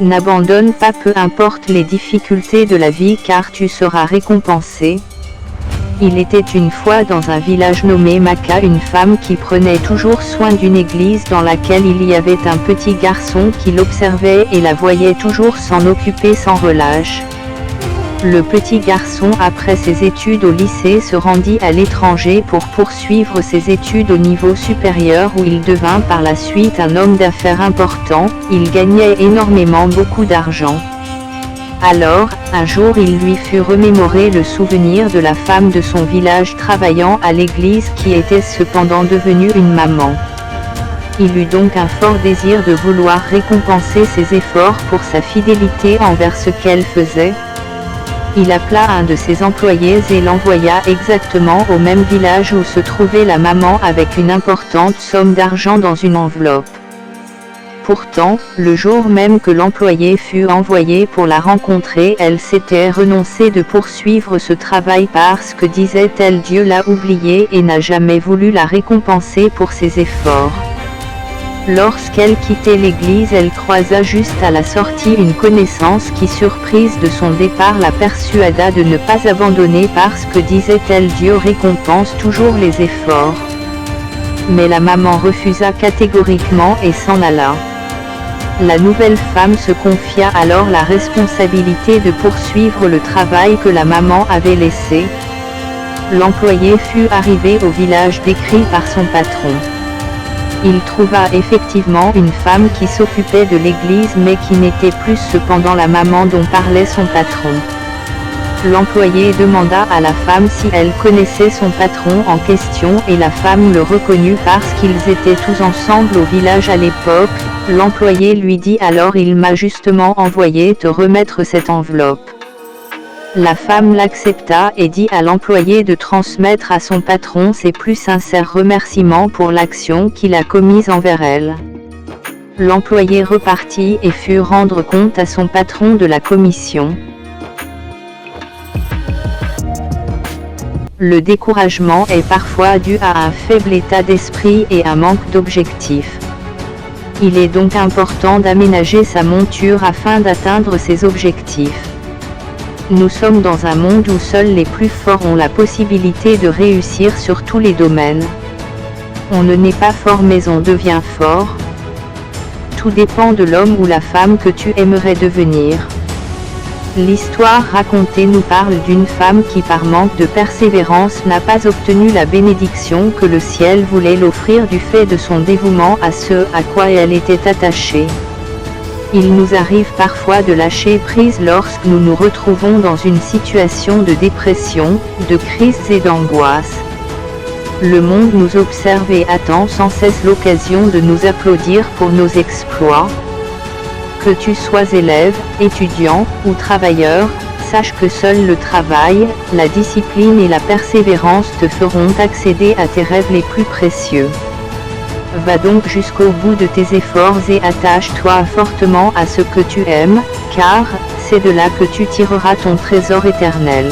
N'abandonne pas peu importe les difficultés de la vie car tu seras récompensé. Il était une fois dans un village nommé Maca une femme qui prenait toujours soin d'une église dans laquelle il y avait un petit garçon qui l'observait et la voyait toujours s'en occuper sans relâche. Le petit garçon après ses études au lycée se rendit à l'étranger pour poursuivre ses études au niveau supérieur où il devint par la suite un homme d'affaires important, il gagnait énormément beaucoup d'argent. Alors, un jour il lui fut remémoré le souvenir de la femme de son village travaillant à l'église qui était cependant devenue une maman. Il eut donc un fort désir de vouloir récompenser ses efforts pour sa fidélité envers ce qu'elle faisait. Il appela un de ses employés et l'envoya exactement au même village où se trouvait la maman avec une importante somme d'argent dans une enveloppe. Pourtant, le jour même que l'employé fut envoyé pour la rencontrer, elle s'était renoncée de poursuivre ce travail parce que, disait-elle, Dieu l'a oubliée et n'a jamais voulu la récompenser pour ses efforts. Lorsqu'elle quittait l'église, elle croisa juste à la sortie une connaissance qui, surprise de son départ, la persuada de ne pas abandonner parce que, disait-elle, Dieu récompense toujours les efforts. Mais la maman refusa catégoriquement et s'en alla. La nouvelle femme se confia alors la responsabilité de poursuivre le travail que la maman avait laissé. L'employé fut arrivé au village décrit par son patron. Il trouva effectivement une femme qui s'occupait de l'église mais qui n'était plus cependant la maman dont parlait son patron. L'employé demanda à la femme si elle connaissait son patron en question et la femme le reconnut parce qu'ils étaient tous ensemble au village à l'époque. L'employé lui dit alors: il m'a justement envoyé te remettre cette enveloppe. La femme l'accepta et dit à l'employé de transmettre à son patron ses plus sincères remerciements pour l'action qu'il a commise envers elle. L'employé repartit et fut rendre compte à son patron de la commission. Le découragement est parfois dû à un faible état d'esprit et un manque d'objectifs. Il est donc important d'aménager sa monture afin d'atteindre ses objectifs. Nous sommes dans un monde où seuls les plus forts ont la possibilité de réussir sur tous les domaines. On ne naît pas fort mais on devient fort. Tout dépend de l'homme ou la femme que tu aimerais devenir. L'histoire racontée nous parle d'une femme qui par manque de persévérance n'a pas obtenu la bénédiction que le ciel voulait l'offrir du fait de son dévouement à ce à quoi elle était attachée. Il nous arrive parfois de lâcher prise lorsque nous nous retrouvons dans une situation de dépression, de crise et d'angoisse. Le monde nous observe et attend sans cesse l'occasion de nous applaudir pour nos exploits. Que tu sois élève, étudiant ou travailleur, sache que seul le travail, la discipline et la persévérance te feront accéder à tes rêves les plus précieux. Va donc jusqu'au bout de tes efforts et attache-toi fortement à ce que tu aimes, car c'est de là que tu tireras ton trésor éternel.